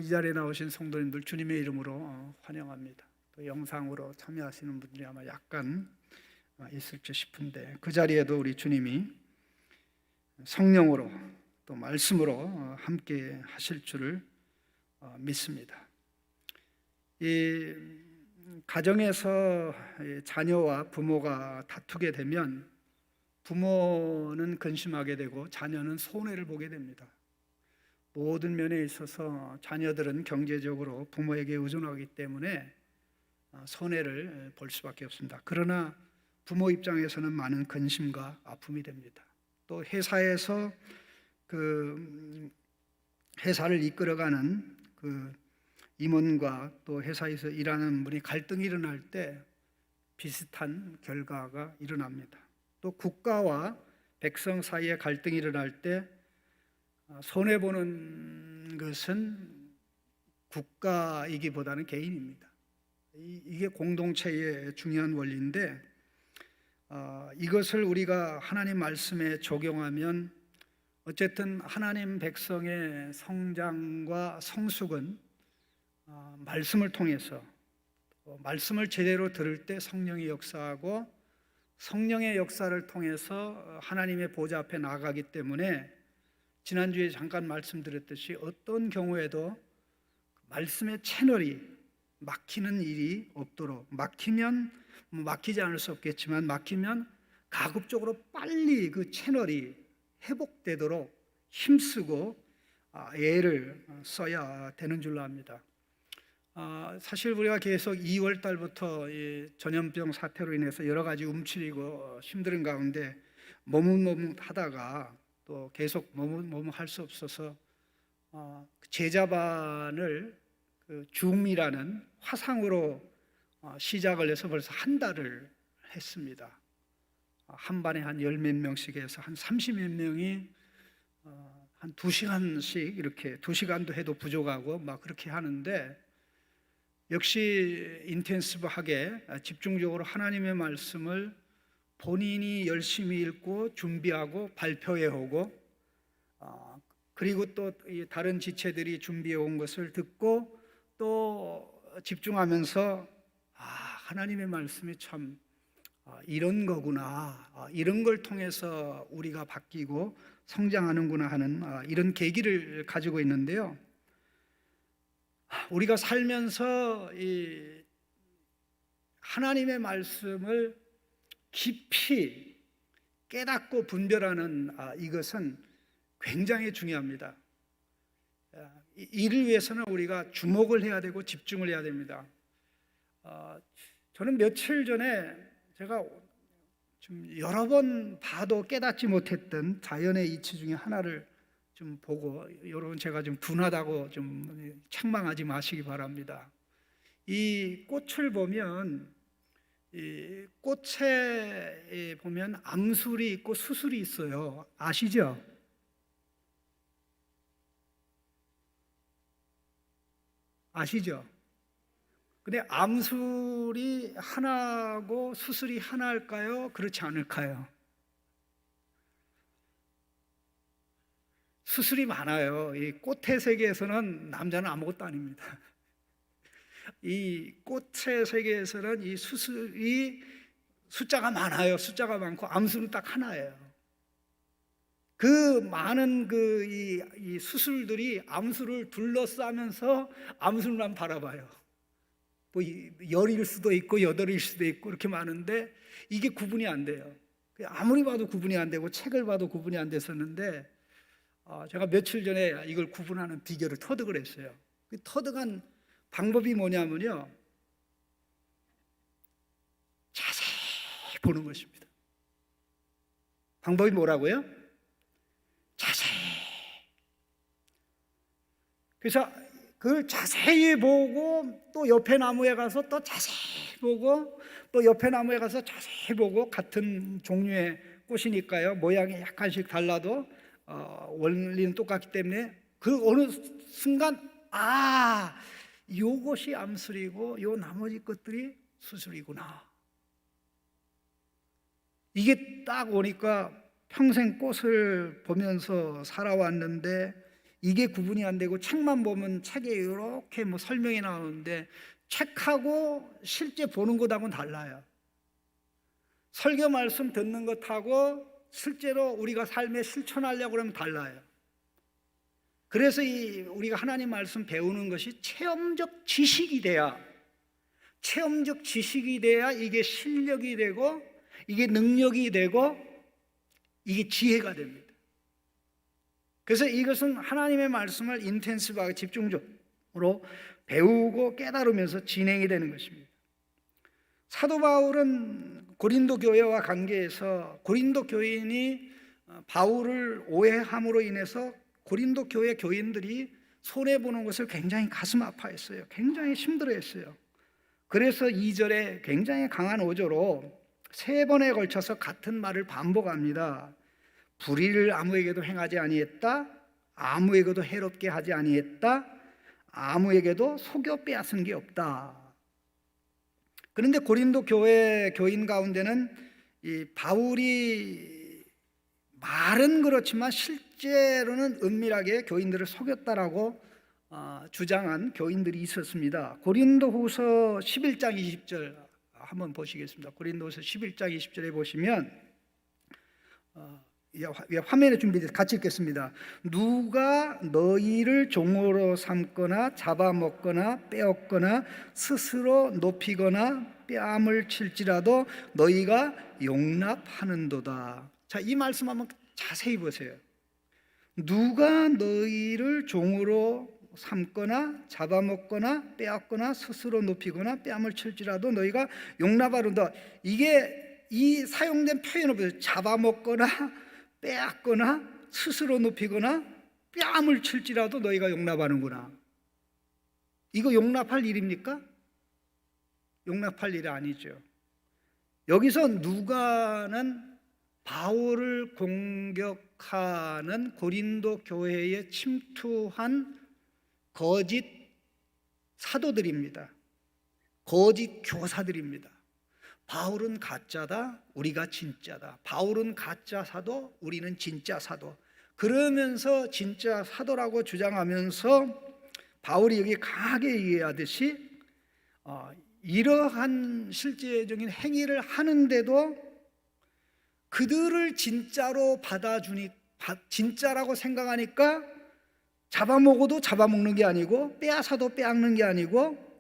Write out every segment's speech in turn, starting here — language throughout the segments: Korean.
오늘 이 자리에 나오신 성도님들 주님의 이름으로 환영합니다. 또 영상으로 참여하시는 분들이 아마 약간 있을지 싶은데, 그 자리에도 우리 주님이 성령으로 또 말씀으로 함께 하실 줄을 믿습니다. 이 가정에서 자녀와 부모가 다투게 되면 부모는 근심하게 되고 자녀는 손해를 보게 됩니다. 모든 면에 있어서 자녀들은 경제적으로 부모에게 의존하기 때문에 손해를 볼 수밖에 없습니다. 그러나 부모 입장에서는 많은 근심과 아픔이 됩니다. 또 회사에서 회사를 이끌어가는 임원과 또 회사에서 일하는 분이 갈등이 일어날 때 비슷한 결과가 일어납니다. 또 국가와 백성 사이에 갈등이 일어날 때 손해보는 것은 국가이기보다는 개인입니다. 이게 공동체의 중요한 원리인데, 이것을 우리가 하나님 말씀에 적용하면 어쨌든 하나님 백성의 성장과 성숙은 말씀을 통해서, 말씀을 제대로 들을 때 성령이 역사하고 성령의 역사를 통해서 하나님의 보좌 앞에 나아가기 때문에, 지난주에 잠깐 말씀드렸듯이 어떤 경우에도 말씀의 채널이 막히는 일이 없도록, 막히지 않을 수 없겠지만 막히면 가급적으로 빨리 그 채널이 회복되도록 힘쓰고 애를 써야 되는 줄로 압니다. 사실 우리가 계속 2월 달부터 전염병 사태로 인해서 여러 가지 움츠리고 힘든 가운데 머뭇머뭇하다가 또 계속 머뭇할 수 없어서 제자반을 줌이라는 화상으로 시작을 해서 벌써 한 달을 했습니다. 한 반에 한 10몇 명씩 해서 한 30몇 명이 한 2시간씩 이렇게, 2시간도 해도 부족하고 막 그렇게 하는데, 역시 인텐시브하게 집중적으로 하나님의 말씀을 본인이 열심히 읽고 준비하고 발표해 오고, 그리고 또 다른 지체들이 준비해 온 것을 듣고 또 집중하면서 하나님의 말씀이 참 이런 거구나, 이런 걸 통해서 우리가 바뀌고 성장하는구나 하는 이런 계기를 가지고 있는데요. 우리가 살면서 이 하나님의 말씀을 깊이 깨닫고 분별하는 이것은 굉장히 중요합니다. 이를 위해서는 우리가 주목을 해야 되고 집중을 해야 됩니다. 저는 며칠 전에 제가 좀 여러 번 봐도 깨닫지 못했던 자연의 이치 중에 하나를 좀 보고, 여러분 제가 좀 둔하다고 좀 책망하지 마시기 바랍니다. 이 꽃을 보면, 이 꽃에 보면 암술이 있고 수술이 있어요. 아시죠? 아시죠? 근데 암술이 하나고 수술이 하나일까요? 그렇지 않을까요? 수술이 많아요. 이 꽃의 세계에서는 남자는 아무것도 아닙니다. 이 꽃의 세계에서는 이 수술이 숫자가 많아요. 숫자가 많고 암술은 딱 하나예요. 그 많은 이 수술들이 암술을 둘러싸면서 암술만 바라봐요. 뭐 열일 수도 있고 여덟일 수도 있고 이렇게 많은데 이게 구분이 안 돼요. 아무리 봐도 구분이 안 되고 책을 봐도 구분이 안 됐었는데, 제가 며칠 전에 이걸 구분하는 비결을 터득을 했어요. 그 터득한 방법이 뭐냐면요, 자세히 보는 것입니다. 방법이 뭐라고요? 자세히. 그래서 그걸 자세히 보고 또 옆에 나무에 가서 또 자세히 보고 또 옆에 나무에 가서 자세히 보고, 같은 종류의 꽃이니까요, 모양이 약간씩 달라도 원리는 똑같기 때문에 그 어느 순간 요것이 암술이고 요 나머지 것들이 수술이구나. 이게 딱 오니까 평생 꽃을 보면서 살아왔는데 이게 구분이 안 되고 책만 보면 책에 이렇게 뭐 설명이 나오는데 책하고 실제 보는 것하고는 달라요. 설교 말씀 듣는 것하고 실제로 우리가 삶에 실천하려고 하면 달라요. 그래서 우리가 하나님 말씀 배우는 것이 체험적 지식이 돼야 이게 실력이 되고 이게 능력이 되고 이게 지혜가 됩니다. 그래서 이것은 하나님의 말씀을 인텐시브하게 집중적으로 배우고 깨달으면서 진행이 되는 것입니다. 사도 바울은 고린도 교회와 관계에서 고린도 교인이 바울을 오해함으로 인해서 고린도 교회 교인들이 손해보는 것을 굉장히 가슴 아파했어요. 굉장히 힘들어했어요. 그래서 2절에 굉장히 강한 어조로 3번에 걸쳐서 같은 말을 반복합니다. 불의를 아무에게도 행하지 아니했다. 아무에게도 해롭게 하지 아니했다. 아무에게도 속여 빼앗은 게 없다. 그런데 고린도 교회 교인 가운데는 이 바울이 말은 그렇지만 실제로는 은밀하게 교인들을 속였다라고 주장한 교인들이 있었습니다. 고린도후서 11장 20절 한번 보시겠습니다. 고린도후서 11장 20절에 보시면 화면에 준비돼서 같이 읽겠습니다. 누가 너희를 종으로 삼거나 잡아먹거나 빼앗거나 스스로 높이거나 뺨을 칠지라도 너희가 용납하는도다. 자, 이 말씀 한번 자세히 보세요. 누가 너희를 종으로 삼거나 잡아먹거나 빼앗거나 스스로 높이거나 뺨을 칠지라도 너희가 용납하는다. 이게 이 사용된 표현을 보세요. 잡아먹거나 빼앗거나 스스로 높이거나 뺨을 칠지라도 너희가 용납하는구나. 이거 용납할 일입니까? 용납할 일이 아니죠. 여기서 누가는 바울을 공격하는 고린도 교회에 침투한 거짓 사도들입니다. 거짓 교사들입니다. 바울은 가짜다, 우리가 진짜다. 바울은 가짜 사도, 우리는 진짜 사도. 그러면서 진짜 사도라고 주장하면서 바울이 여기 강하게 얘기하듯이 이러한 실제적인 행위를 하는데도 그들을 진짜로 받아주니 진짜라고 생각하니까 잡아먹어도 잡아먹는 게 아니고 빼앗아도 빼앗는 게 아니고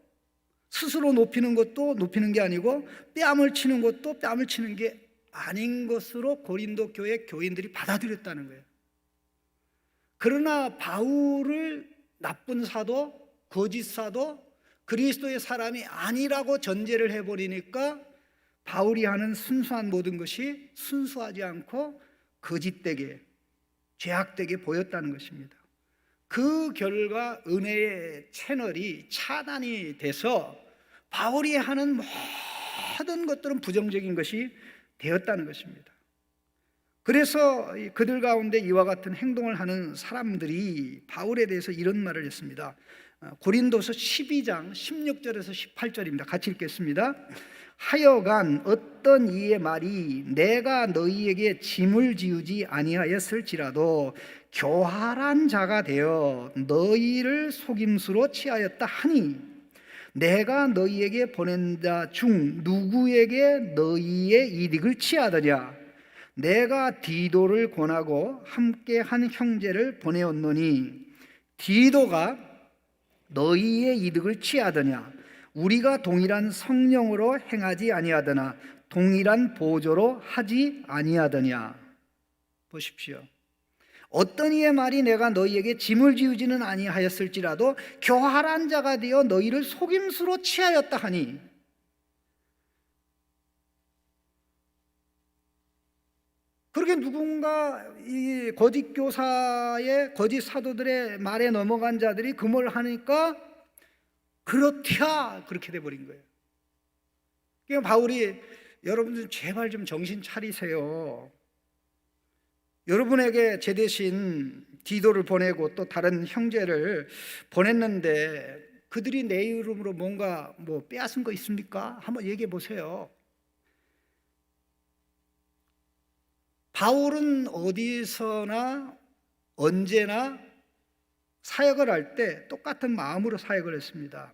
스스로 높이는 것도 높이는 게 아니고 뺨을 치는 것도 뺨을 치는 게 아닌 것으로 고린도 교회 교인들이 받아들였다는 거예요. 그러나 바울을 나쁜 사도, 거짓 사도, 그리스도의 사람이 아니라고 전제를 해버리니까 바울이 하는 순수한 모든 것이 순수하지 않고 거짓되게, 죄악되게 보였다는 것입니다. 그 결과 은혜의 채널이 차단이 돼서 바울이 하는 모든 것들은 부정적인 것이 되었다는 것입니다. 그래서 그들 가운데 이와 같은 행동을 하는 사람들이 바울에 대해서 이런 말을 했습니다. 고린도서 12장 16절에서 18절입니다. 같이 읽겠습니다. 하여간 어떤 이의 말이 내가 너희에게 짐을 지우지 아니하였을지라도 교활한 자가 되어 너희를 속임수로 취하였다 하니 내가 너희에게 보낸 자 중 누구에게 너희의 이득을 취하더냐. 내가 디도를 권하고 함께 한 형제를 보내었노니 디도가 너희의 이득을 취하더냐. 우리가 동일한 성령으로 행하지 아니하더나 동일한 보조로 하지 아니하더냐. 보십시오. 어떤 이의 말이 내가 너희에게 짐을 지우지는 아니하였을지라도 교활한 자가 되어 너희를 속임수로 취하였다 하니 그렇게 누군가 이 거짓 교사의 거짓 사도들의 말에 넘어간 자들이 그 말 하니까 그렇다 그렇게 돼버린 거예요. 그러니까 바울이 여러분들 제발 좀 정신 차리세요. 여러분에게 제 대신 디도를 보내고 또 다른 형제를 보냈는데 그들이 내 이름으로 뭔가 빼앗은 거 있습니까? 한번 얘기해 보세요. 바울은 어디서나 언제나 사역을 할 때 똑같은 마음으로 사역을 했습니다.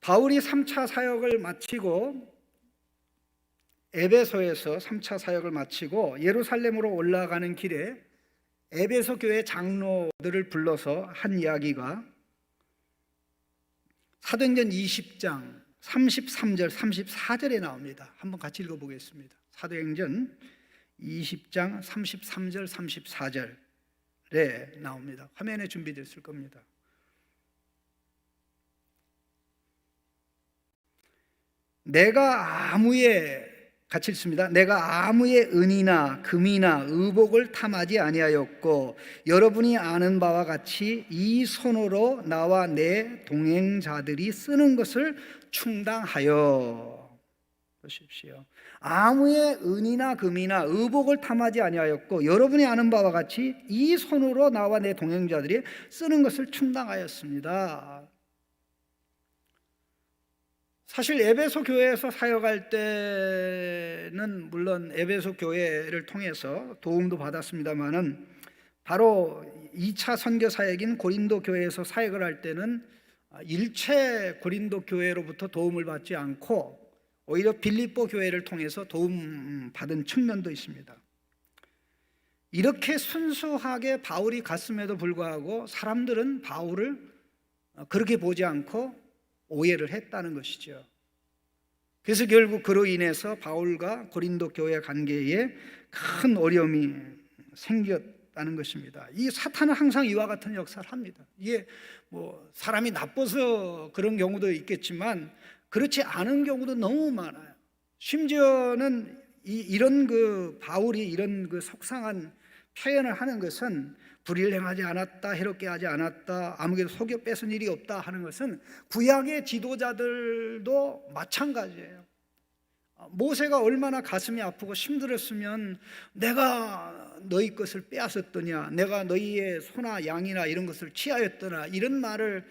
바울이 3차 사역을 마치고 에베소에서 3차 사역을 마치고 예루살렘으로 올라가는 길에 에베소 교회 장로들을 불러서 한 이야기가 사도행전 20장 33절 34절에 나옵니다. 한번 같이 읽어보겠습니다. 사도행전 20장 33절 34절에 나옵니다. 화면에 준비됐을 겁니다. 내가 아무의 같이 읽습니다. 내가 아무의 은이나 금이나 의복을 탐하지 아니하였고 여러분이 아는 바와 같이 이 손으로 나와 내 동행자들이 쓰는 것을 충당하여. 보십시오. 아무의 은이나 금이나 의복을 탐하지 아니하였고 여러분이 아는 바와 같이 이 손으로 나와 내 동행자들이 쓰는 것을 충당하였습니다. 사실 에베소 교회에서 사역할 때는 물론 에베소 교회를 통해서 도움도 받았습니다만은 바로 2차 선교 사역인 고린도 교회에서 사역을 할 때는 일체 고린도 교회로부터 도움을 받지 않고 오히려 빌립보 교회를 통해서 도움 받은 측면도 있습니다. 이렇게 순수하게 바울이 갔음에도 불구하고 사람들은 바울을 그렇게 보지 않고 오해를 했다는 것이죠. 그래서 결국 그로 인해서 바울과 고린도 교회 관계에 큰 어려움이 생겼다는 것입니다. 이 사탄은 항상 이와 같은 역사를 합니다. 이게 뭐 사람이 나빠서 그런 경우도 있겠지만 그렇지 않은 경우도 너무 많아요. 심지어는 이런 바울이 이런 속상한 표현을 하는 것은 불의를 행하지 않았다, 해롭게 하지 않았다, 아무에게도 속여 뺏은 일이 없다 하는 것은 구약의 지도자들도 마찬가지예요. 모세가 얼마나 가슴이 아프고 힘들었으면 내가 너희 것을 빼앗았더냐, 내가 너희의 소나 양이나 이런 것을 취하였더나, 이런 말을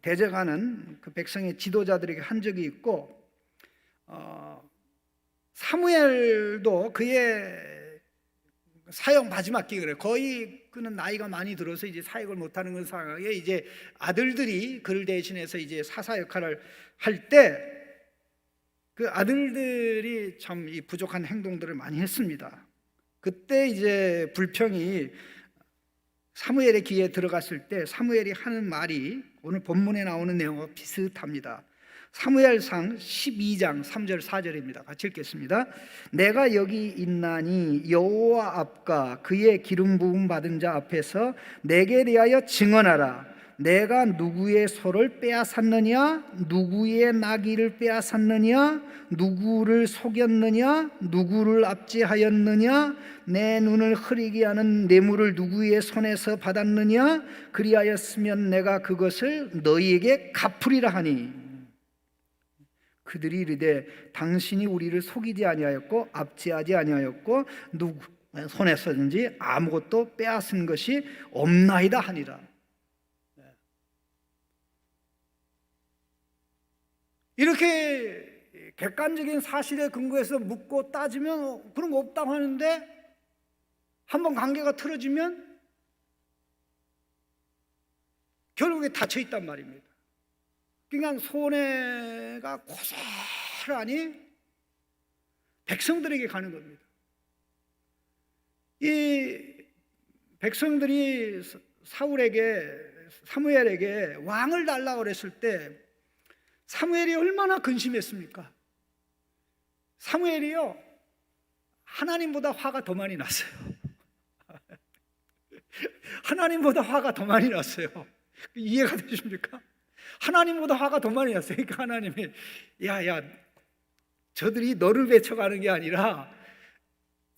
대적하는 백성의 지도자들에게 한 적이 있고, 사무엘도 그의 사역 마지막 기회에 거의 그는 나이가 많이 들어서 이제 사역을 못하는 그 상황에 이제 아들들이 그를 대신해서 이제 사사 역할을 할 때 그 아들들이 참 이 부족한 행동들을 많이 했습니다. 그때 이제 불평이 사무엘의 귀에 들어갔을 때 사무엘이 하는 말이 오늘 본문에 나오는 내용과 비슷합니다. 사무엘상 12장 3절 4절입니다. 같이 읽겠습니다. 내가 여기 있나니 여호와 앞과 그의 기름 부음 받은 자 앞에서 내게 대하여 증언하라. 내가 누구의 소를 빼앗았느냐, 누구의 나귀를 빼앗았느냐, 누구를 속였느냐, 누구를 압제하였느냐, 내 눈을 흐리게 하는 뇌물을 누구의 손에서 받았느냐, 그리하였으면 내가 그것을 너희에게 갚으리라 하니, 그들이 이르되 당신이 우리를 속이지 아니하였고 압제하지 아니하였고 누구 손에서든지 아무것도 빼앗은 것이 없나이다 하니라. 이렇게 객관적인 사실에 근거해서 묻고 따지면 그런 거 없다고 하는데 한번 관계가 틀어지면 결국에 닫혀 있단 말입니다. 그러니까 손해가 고스란히 백성들에게 가는 겁니다. 이 백성들이 사무엘에게 왕을 달라고 그랬을 때 사무엘이 얼마나 근심했습니까? 사무엘이요, 하나님보다 화가 더 많이 났어요. 하나님보다 화가 더 많이 났어요. 이해가 되십니까? 하나님보다 화가 더 많이 났어요. 그러니까 하나님이 야 저들이 너를 배척하는 게 아니라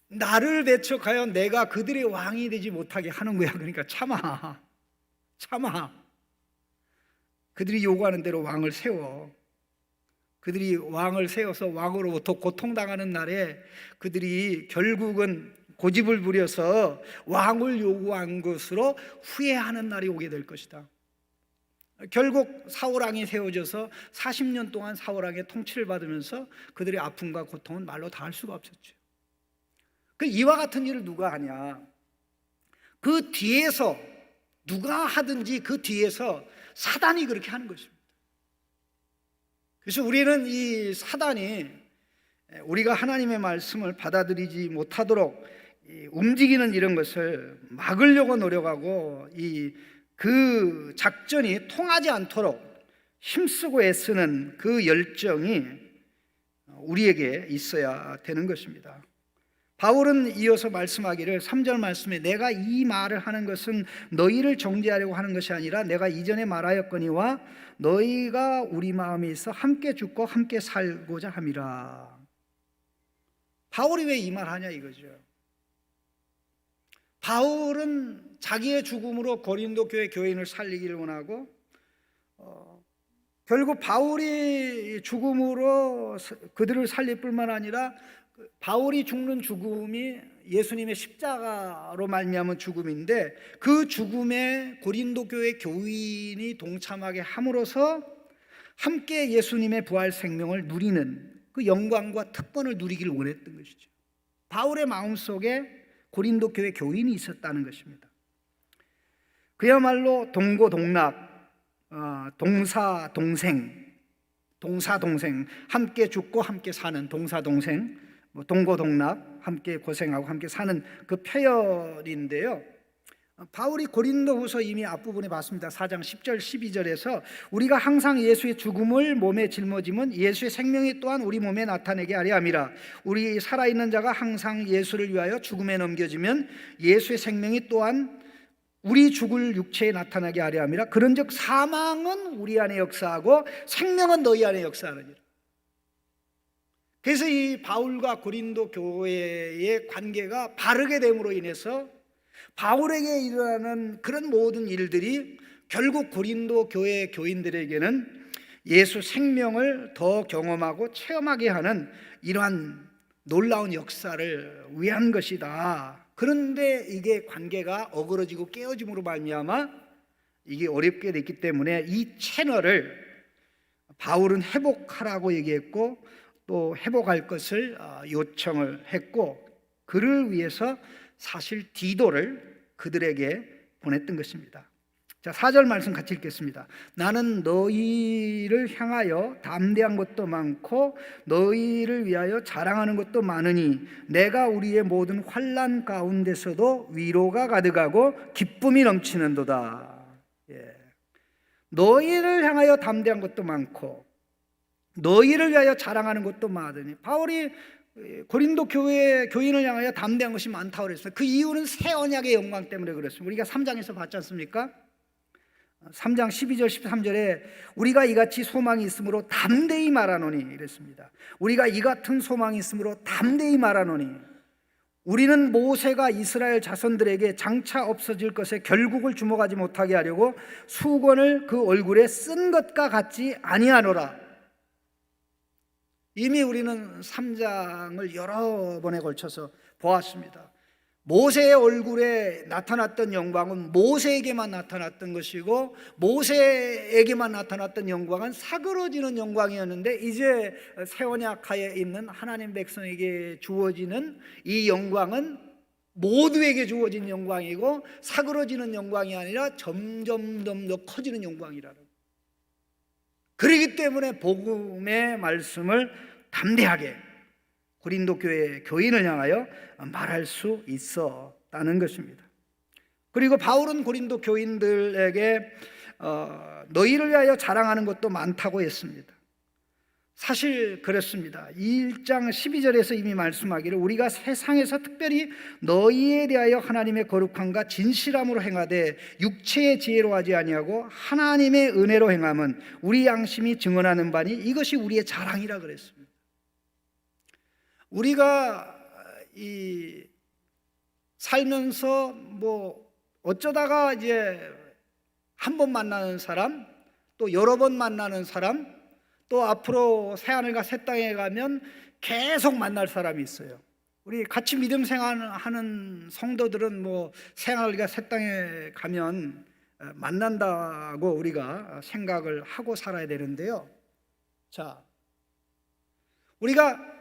나를 배척하여 내가 그들의 왕이 되지 못하게 하는 거야. 그러니까 참아. 그들이 요구하는 대로 왕을 세워. 그들이 왕을 세워서 왕으로부터 고통당하는 날에 그들이 결국은 고집을 부려서 왕을 요구한 것으로 후회하는 날이 오게 될 것이다. 결국 사울왕이 세워져서 40년 동안 사울왕의 통치를 받으면서 그들의 아픔과 고통은 말로 다 할 수가 없었죠. 이와 같은 일을 누가 하냐? 그 뒤에서 누가 하든지 그 뒤에서 사단이 그렇게 하는 것입니다. 그래서 우리는 이 사단이 우리가 하나님의 말씀을 받아들이지 못하도록 움직이는 이런 것을 막으려고 노력하고 그 작전이 통하지 않도록 힘쓰고 애쓰는 그 열정이 우리에게 있어야 되는 것입니다. 바울은 이어서 말씀하기를 3절 말씀에 내가 이 말을 하는 것은 너희를 정죄하려고 하는 것이 아니라 내가 이전에 말하였거니와 너희가 우리 마음에 있어 함께 죽고 함께 살고자 함이라. 바울이 왜 이 말 하냐 이거죠. 바울은 자기의 죽음으로 고린도 교회 교인을 살리기를 원하고 결국 바울이 죽음으로 그들을 살릴 뿐만 아니라 바울이 죽는 죽음이 예수님의 십자가로 말미암은 죽음인데 그 죽음에 고린도 교회 교인이 동참하게 함으로써 함께 예수님의 부활 생명을 누리는 그 영광과 특권을 누리기를 원했던 것이죠. 바울의 마음속에 고린도 교회 교인이 있었다는 것입니다. 그야말로 동고동락, 동사동생, 함께 죽고 함께 사는 동사동생, 동고동락, 함께 고생하고 함께 사는 그 표현인데요. 바울이 고린도후서 이미 앞부분에 봤습니다. 4장 10절 12절에서 우리가 항상 예수의 죽음을 몸에 짊어짐은 예수의 생명이 또한 우리 몸에 나타내게 하려 함이라. 우리 살아있는 자가 항상 예수를 위하여 죽음에 넘겨지면 예수의 생명이 또한 우리 죽을 육체에 나타나게 하려 함이라. 그런즉 사망은 우리 안에 역사하고 생명은 너희 안에 역사하느니라. 그래서 이 바울과 고린도 교회의 관계가 바르게 됨으로 인해서 바울에게 일어나는 그런 모든 일들이 결국 고린도 교회 교인들에게는 예수 생명을 더 경험하고 체험하게 하는 이러한 놀라운 역사를 위한 것이다. 그런데 이게 관계가 어그러지고 깨어짐으로 말미암아 이게 어렵게 됐기 때문에 이 채널을 바울은 회복하라고 얘기했고 또 회복할 것을 요청을 했고 그를 위해서 사실 디도를 그들에게 보냈던 것입니다. 자, 4절 말씀 같이 읽겠습니다. 나는 너희를 향하여 담대한 것도 많고 너희를 위하여 자랑하는 것도 많으니 내가 우리의 모든 환난 가운데서도 위로가 가득하고 기쁨이 넘치는도다. 너희를 향하여 담대한 것도 많고 너희를 위하여 자랑하는 것도 많으니 바울이 고린도 교회 교인을 향하여 담대한 것이 많다고 그랬어요. 그 이유는 새 언약의 영광 때문에 그렇습니다. 우리가 3장에서 봤지 않습니까? 3장 12절 13절에 우리가 이같이 소망이 있으므로 담대히 말하노니 이랬습니다. 우리가 이 같은 소망이 있으므로 담대히 말하노니 우리는 모세가 이스라엘 자손들에게 장차 없어질 것에 결국을 주목하지 못하게 하려고 수건을 그 얼굴에 쓴 것과 같지 아니하노라. 이미 우리는 3장을 여러 번에 걸쳐서 보았습니다. 모세의 얼굴에 나타났던 영광은 모세에게만 나타났던 것이고 모세에게만 나타났던 영광은 사그러지는 영광이었는데 이제 새 언약 하에 있는 하나님 백성에게 주어지는 이 영광은 모두에게 주어진 영광이고 사그러지는 영광이 아니라 점점 더 커지는 영광이라는. 그렇기 때문에 복음의 말씀을 담대하게 고린도 교회 교인을 향하여 말할 수 있었다는 것입니다. 그리고 바울은 고린도 교인들에게 너희를 위하여 자랑하는 것도 많다고 했습니다. 사실 그렇습니다. 1장 12절에서 이미 말씀하기를 우리가 세상에서 특별히 너희에 대하여 하나님의 거룩함과 진실함으로 행하되 육체의 지혜로 하지 아니하고 하나님의 은혜로 행함은 우리 양심이 증언하는 바니 이것이 우리의 자랑이라 그랬습니다. 우리가 이 살면서 어쩌다가 이제 한 번 만나는 사람, 또 여러 번 만나는 사람, 또 앞으로 새하늘과 새 땅에 가면 계속 만날 사람이 있어요. 우리 같이 믿음 생활하는 성도들은 새하늘과 새 땅에 가면 만난다고 우리가 생각을 하고 살아야 되는데요. 자, 우리가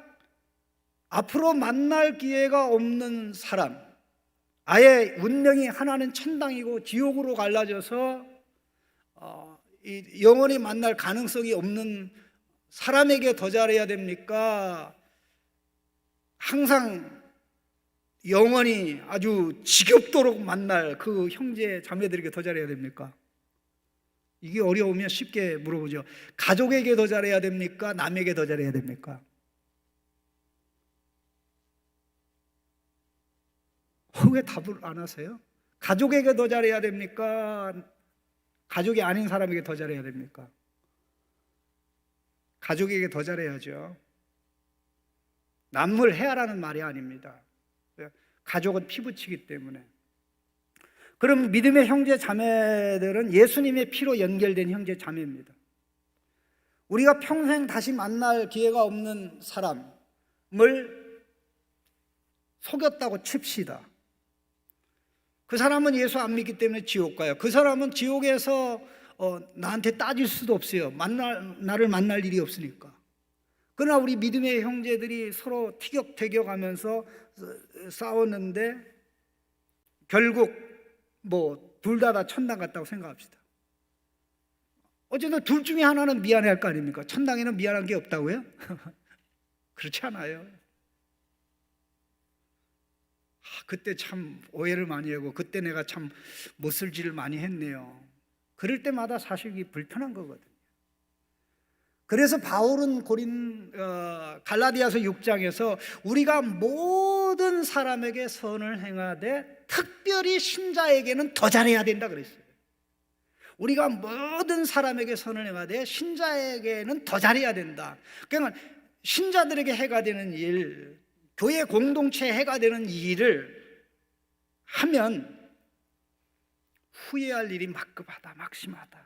앞으로 만날 기회가 없는 사람, 아예 운명이 하나는 천당이고 지옥으로 갈라져서 영원히 만날 가능성이 없는 사람에게 더 잘해야 됩니까? 항상 영원히 아주 지겹도록 만날 그 형제 자매들에게 더 잘해야 됩니까? 이게 어려우면 쉽게 물어보죠. 가족에게 더 잘해야 됩니까? 남에게 더 잘해야 됩니까? 왜 답을 안 하세요? 가족에게 더 잘해야 됩니까? 가족이 아닌 사람에게 더 잘해야 됩니까? 가족에게 더 잘해야죠. 남을 해야라는 말이 아닙니다. 가족은 피붙이기 때문에. 그럼 믿음의 형제 자매들은 예수님의 피로 연결된 형제 자매입니다. 우리가 평생 다시 만날 기회가 없는 사람을 속였다고 칩시다. 그 사람은 예수 안 믿기 때문에 지옥 가요. 그 사람은 지옥에서 나한테 따질 수도 없어요. 나를 만날 일이 없으니까. 그러나 우리 믿음의 형제들이 서로 티격태격하면서 싸웠는데 결국 둘 다 천당 갔다고 생각합시다. 어쨌든 둘 중에 하나는 미안해할 거 아닙니까? 천당에는 미안한 게 없다고요? 그렇지 않아요. 그때 참 오해를 많이 하고 그때 내가 참 못쓸지를 많이 했네요. 그럴 때마다 사실 이게 불편한 거거든요. 그래서 바울은 갈라디아서 6장에서 우리가 모든 사람에게 선을 행하되 특별히 신자에게는 더 잘해야 된다 그랬어요. 우리가 모든 사람에게 선을 행하되 신자에게는 더 잘해야 된다. 그러니까 신자들에게 해가 되는 일, 교회 공동체에 해가 되는 일을 하면 후회할 일이 막급하다, 막심하다.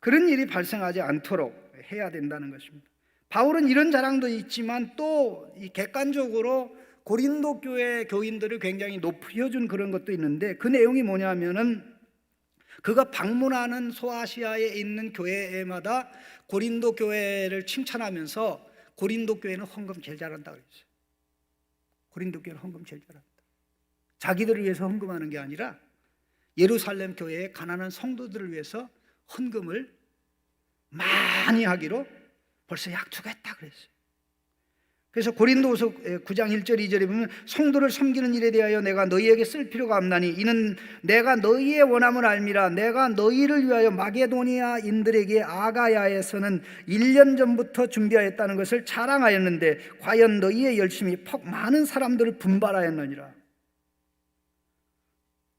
그런 일이 발생하지 않도록 해야 된다는 것입니다. 바울은 이런 자랑도 있지만 또 이 객관적으로 고린도 교회 교인들을 굉장히 높여준 그런 것도 있는데 그 내용이 뭐냐면은 그가 방문하는 소아시아에 있는 교회마다 고린도 교회를 칭찬하면서 고린도 교회는 헌금 제일 잘한다 그랬어요. 고린도 교회는 헌금 제일 잘한다. 자기들을 위해서 헌금하는 게 아니라 예루살렘 교회의 가난한 성도들을 위해서 헌금을 많이 하기로 벌써 약속했다 그랬어요. 그래서 고린도후서 9장 1절 2절에 보면 성도를 섬기는 일에 대하여 내가 너희에게 쓸 필요가 없나니 이는 내가 너희의 원함을 알미라. 내가 너희를 위하여 마게도니아인들에게 아가야에서는 1년 전부터 준비하였다는 것을 자랑하였는데 과연 너희의 열심이 폭 많은 사람들을 분발하였느니라.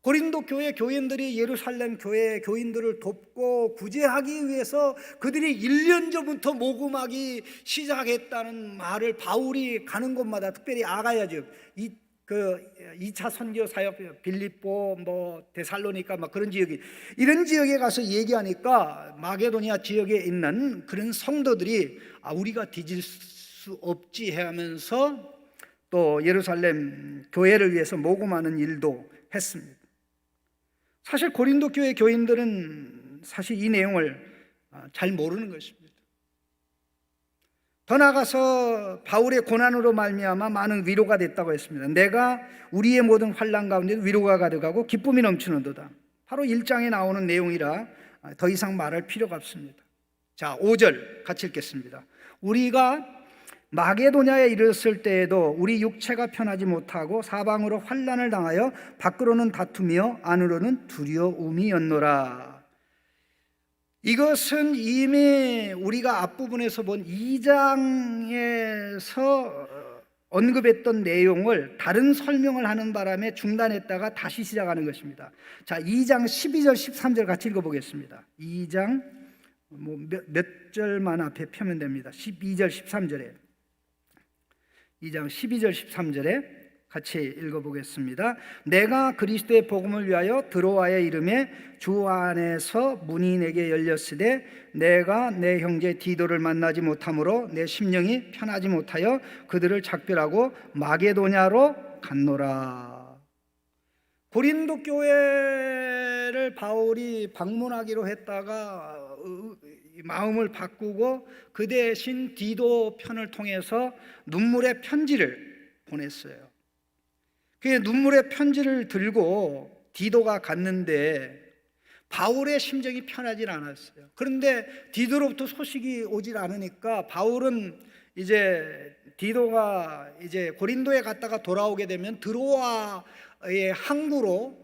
고린도 교회 교인들이 예루살렘 교회 교인들을 돕고 구제하기 위해서 그들이 1년 전부터 모금하기 시작했다는 말을 바울이 가는 곳마다 특별히 아가야 즉 2차 선교 사역 빌립보 데살로니가 그런 지역이 이런 지역에 가서 얘기하니까 마게도니아 지역에 있는 그런 성도들이 우리가 뒤질 수 없지 하면서 또 예루살렘 교회를 위해서 모금하는 일도 했습니다. 사실 고린도 교회 교인들은 사실 이 내용을 잘 모르는 것입니다. 더 나아가서 바울의 고난으로 말미암아 많은 위로가 됐다고 했습니다. 내가 우리의 모든 환난 가운데 위로가 가득하고 기쁨이 넘치는도다. 바로 1장에 나오는 내용이라 더 이상 말할 필요가 없습니다. 자, 5절 같이 읽겠습니다. 우리가 마게도냐에 이르렀을 때에도 우리 육체가 편하지 못하고 사방으로 환난을 당하여 밖으로는 다투며 안으로는 두려움이었노라. 이것은 이미 우리가 앞부분에서 본 2장에서 언급했던 내용을 다른 설명을 하는 바람에 중단했다가 다시 시작하는 것입니다. 자, 2장 12절 13절 같이 읽어보겠습니다. 2장 몇 절만 앞에 펴면 됩니다. 12절 13절에 2장 12절 13절에 같이 읽어보겠습니다. 내가 그리스도의 복음을 위하여 드로아에 이름에 주 안에서 문이 내게 열렸으되 내가 내 형제 디도를 만나지 못하므로 내 심령이 편하지 못하여 그들을 작별하고 마게도냐로 갔노라. 고린도 교회를 바울이 방문하기로 했다가 마음을 바꾸고 그 대신 디도 편을 통해서 눈물의 편지를 보냈어요. 그 눈물의 편지를 들고 디도가 갔는데 바울의 심정이 편하질 않았어요. 그런데 디도로부터 소식이 오질 않으니까 바울은 이제 디도가 이제 고린도에 갔다가 돌아오게 되면 드로아의 항구로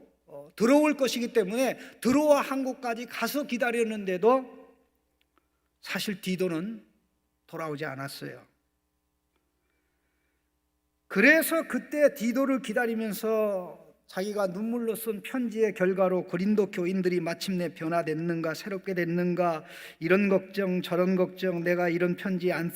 들어올 것이기 때문에 드로아 항구까지 가서 기다렸는데도 사실 디도는 돌아오지 않았어요. 그래서 그때 디도를 기다리면서 자기가 눈물로 쓴 편지의 결과로 고린도 교인들이 마침내 변화됐는가, 새롭게 됐는가, 이런 걱정 저런 걱정, 내가 이런 편지 안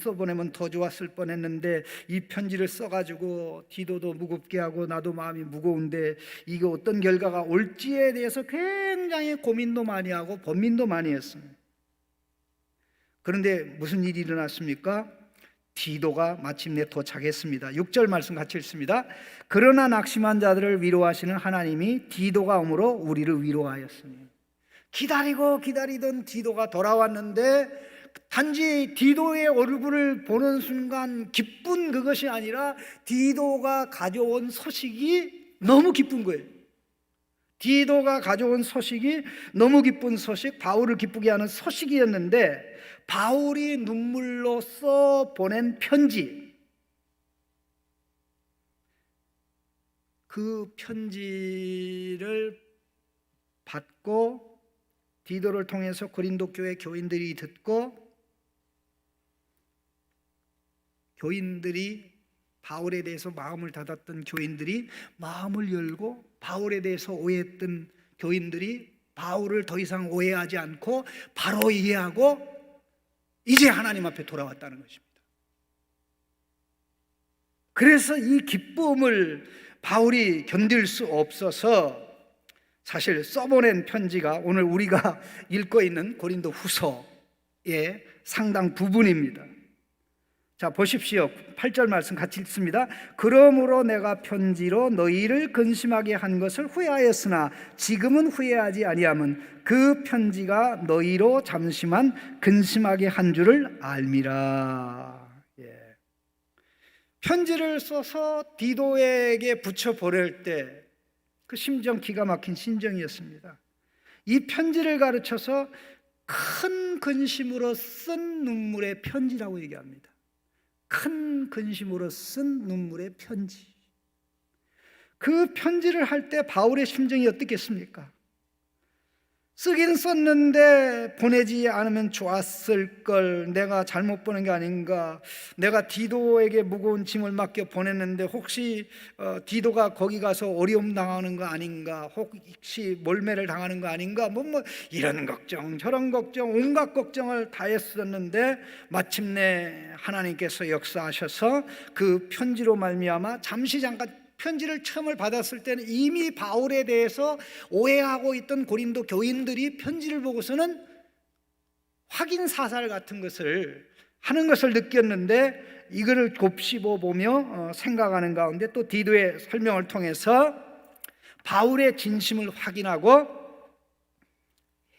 써보내면 더 좋았을 뻔했는데 이 편지를 써가지고 디도도 무겁게 하고 나도 마음이 무거운데 이게 어떤 결과가 올지에 대해서 굉장히 고민도 많이 하고 번민도 많이 했습니다. 그런데 무슨 일이 일어났습니까? 디도가 마침내 도착했습니다. 6절 말씀 같이 읽습니다. 그러나 낙심한 자들을 위로하시는 하나님이 디도가 오므로 우리를 위로하였으니. 기다리고 기다리던 디도가 돌아왔는데 단지 디도의 얼굴을 보는 순간 기쁜 그것이 아니라 디도가 가져온 소식이 너무 기쁜 거예요. 디도가 가져온 소식이 너무 기쁜 소식, 바울을 기쁘게 하는 소식이었는데 바울이 눈물로 써 보낸 편지, 그 편지를 받고 디도를 통해서 고린도 교회 교인들이 듣고 교인들이 바울에 대해서 마음을 닫았던 교인들이 마음을 열고 바울에 대해서 오해했던 교인들이 바울을 더 이상 오해하지 않고 바로 이해하고 이제 하나님 앞에 돌아왔다는 것입니다. 그래서 이 기쁨을 바울이 견딜 수 없어서 사실 써보낸 편지가 오늘 우리가 읽고 있는 고린도 후서의 상당 부분입니다. 자, 보십시오. 8절 말씀 같이 읽습니다. 그러므로 내가 편지로 너희를 근심하게 한 것을 후회하였으나 지금은 후회하지 아니함은 그 편지가 너희로 잠시만 근심하게 한 줄을 알미라. 예. 편지를 써서 디도에게 붙여 보낼 때 그 심정 기가 막힌 심정이었습니다. 이 편지를 가르쳐서 큰 근심으로 쓴 눈물의 편지라고 얘기합니다. 큰 근심으로 쓴 눈물의 편지. 그 편지를 할 때 바울의 심정이 어떻겠습니까? 쓰긴 썼는데 보내지 않으면 좋았을 걸, 내가 잘못 보낸 게 아닌가, 내가 디도에게 무거운 짐을 맡겨 보냈는데 혹시 디도가 거기 가서 어려움 당하는 거 아닌가, 혹시 몰매를 당하는 거 아닌가, 뭐 이런 걱정 저런 걱정 온갖 걱정을 다 했었는데 마침내 하나님께서 역사하셔서 그 편지로 말미암아 잠시 잠깐, 편지를 처음을 받았을 때는 이미 바울에 대해서 오해하고 있던 고린도 교인들이 편지를 보고서는 확인 사살 같은 것을 하는 것을 느꼈는데 이거를 곱씹어 보며 생각하는 가운데 또 디도의 설명을 통해서 바울의 진심을 확인하고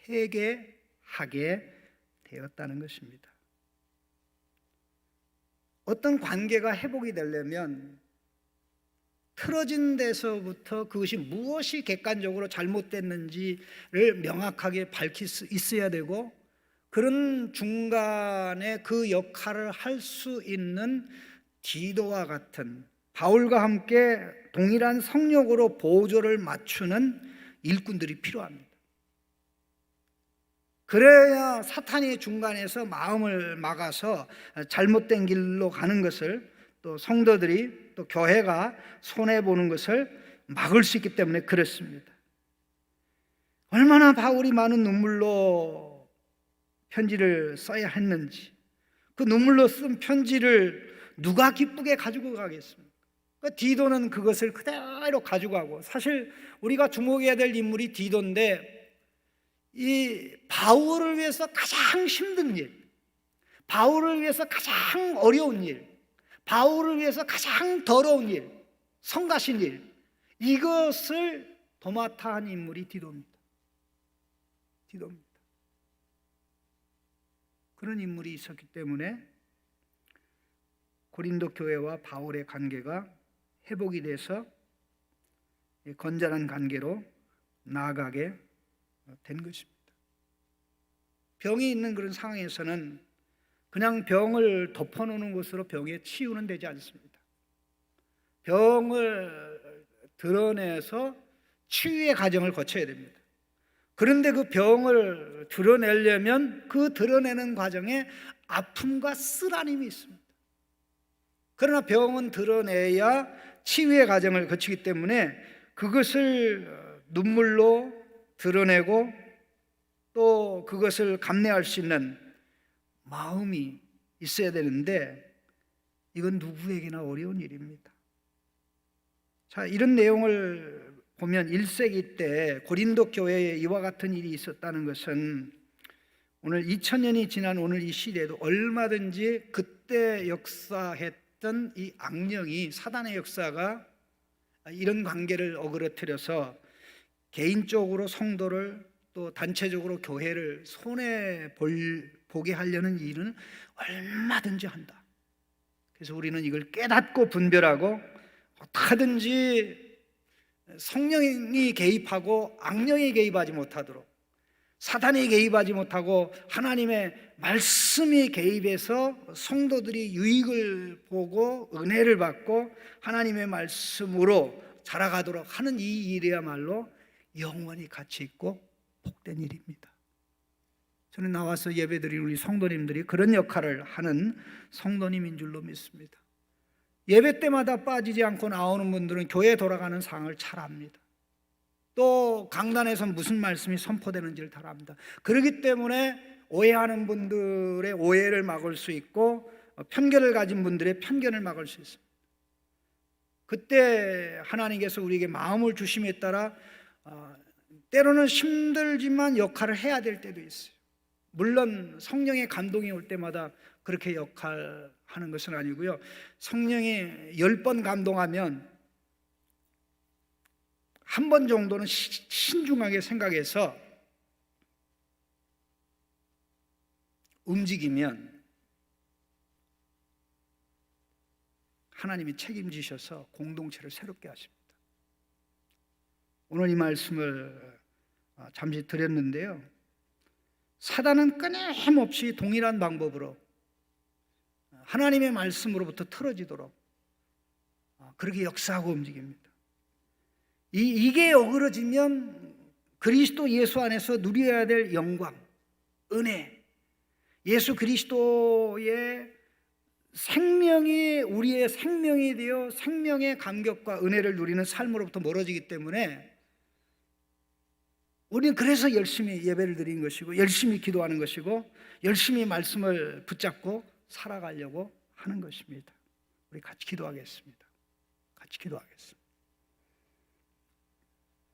회개하게 되었다는 것입니다. 어떤 관계가 회복이 되려면 틀어진 데서부터 그것이 무엇이 객관적으로 잘못됐는지를 명확하게 밝힐 수 있어야 되고, 그런 중간에 그 역할을 할 수 있는 디도와 같은, 바울과 함께 동일한 성령으로 보조를 맞추는 일꾼들이 필요합니다. 그래야 사탄이 중간에서 마음을 막아서 잘못된 길로 가는 것을, 또 성도들이 또 교회가 손해보는 것을 막을 수 있기 때문에 그렇습니다. 얼마나 바울이 많은 눈물로 편지를 써야 했는지, 그 눈물로 쓴 편지를 누가 기쁘게 가지고 가겠습니까? 디도는 그것을 그대로 가지고 가고, 사실 우리가 주목해야 될 인물이 디도인데, 이 바울을 위해서 가장 힘든 일, 바울을 위해서 가장 어려운 일, 바울을 위해서 가장 더러운 일, 성가신 일, 이것을 도맡아 한 인물이 디도입니다. 그런 인물이 있었기 때문에 고린도 교회와 바울의 관계가 회복이 돼서 건전한 관계로 나아가게 된 것입니다. 병이 있는 그런 상황에서는 그냥 병을 덮어놓는 것으로 병의 치유는 되지 않습니다. 병을 드러내서 치유의 과정을 거쳐야 됩니다. 그런데 그 병을 드러내려면 그 드러내는 과정에 아픔과 쓰라림이 있습니다. 그러나 병은 드러내야 치유의 과정을 거치기 때문에 그것을 눈물로 드러내고 또 그것을 감내할 수 있는 마음이 있어야 되는데 이건 누구에게나 어려운 일입니다. 자, 이런 내용을 보면 1세기 때 고린도 교회에 이와 같은 일이 있었다는 것은 오늘 2000년이 지난 오늘 이 시대에도 얼마든지 그때 역사했던 이 악령이, 사단의 역사가 이런 관계를 어그러뜨려서 개인적으로 성도를 또 단체적으로 교회를 손해보게 하려는 일은 얼마든지 한다. 그래서 우리는 이걸 깨닫고 분별하고 어떻게든지 성령이 개입하고 악령이 개입하지 못하도록, 사단이 개입하지 못하고 하나님의 말씀이 개입해서 성도들이 유익을 보고 은혜를 받고 하나님의 말씀으로 자라가도록 하는 이 일이야말로 영원히 가치 있고 복된 일입니다. 저는 나와서 예배드리는 우리 성도님들이 그런 역할을 하는 성도님인 줄로 믿습니다. 예배 때마다 빠지지 않고 나오는 분들은 교회 돌아가는 상황을 잘 압니다. 또 강단에서 무슨 말씀이 선포되는지를 잘 압니다. 그렇기 때문에 오해하는 분들의 오해를 막을 수 있고 편견을 가진 분들의 편견을 막을 수 있습니다. 그때 하나님께서 우리에게 마음을 주심에 따라 때로는 힘들지만 역할을 해야 될 때도 있어요. 물론 성령의 감동이 올 때마다 그렇게 역할하는 것은 아니고요. 성령이 10번 감동하면 한 번 정도는 신중하게 생각해서 움직이면 하나님이 책임지셔서 공동체를 새롭게 하십니다. 오늘 이 말씀을 잠시 드렸는데요. 사단은 끊임없이 동일한 방법으로 하나님의 말씀으로부터 틀어지도록 그렇게 역사하고 움직입니다. 이게 어그러지면 그리스도 예수 안에서 누려야 될 영광, 은혜, 예수 그리스도의 생명이 우리의 생명이 되어 생명의 감격과 은혜를 누리는 삶으로부터 멀어지기 때문에 우리는 그래서 열심히 예배를 드리는 것이고 열심히 기도하는 것이고 열심히 말씀을 붙잡고 살아가려고 하는 것입니다. 우리 같이 기도하겠습니다. 같이 기도하겠습니다.